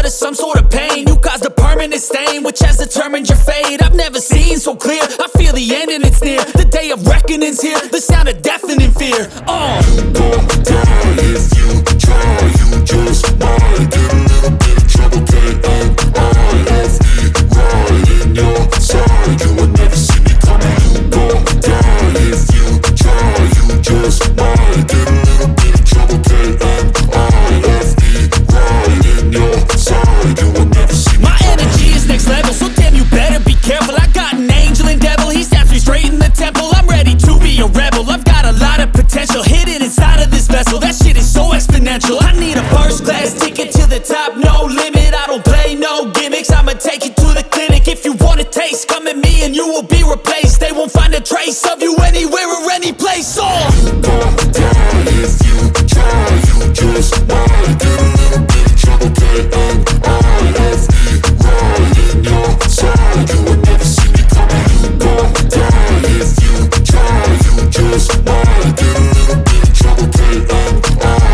blood is some sort of pain. You caused a permanent stain, which has determined your fate. I've never seen so clear, I feel the end and it's near. The day of reckoning's here, the sound of deafening fear. You gon' die if you try. You just might get a little bit of trouble. K-N-I-F-E, right in your side. You will never see me coming. You gon' die if you try. You just might get a little bit of trouble. K-N-I-F-E, right in your side. You will never see me My coming. energy is next level, so damn you better be careful. I got an angel and devil, he snaps me straight in the temple. I'm ready to be a rebel, I've got a lot of potential hidden inside of this vessel. That shit is so exponential. I need a first class ticket to the top, no limit. I don't play no gimmicks, I'ma take you to the clinic. If you want a taste, come at me and you will be replaced. They won't find a trace of you anywhere or any place. You gon' die if you try. You just might get a little bit of trouble. K-N-I-F-E, right in your side. You will never see me coming. You gon' die if you try. You just might get a little bit of trouble. K-N-I-F-E.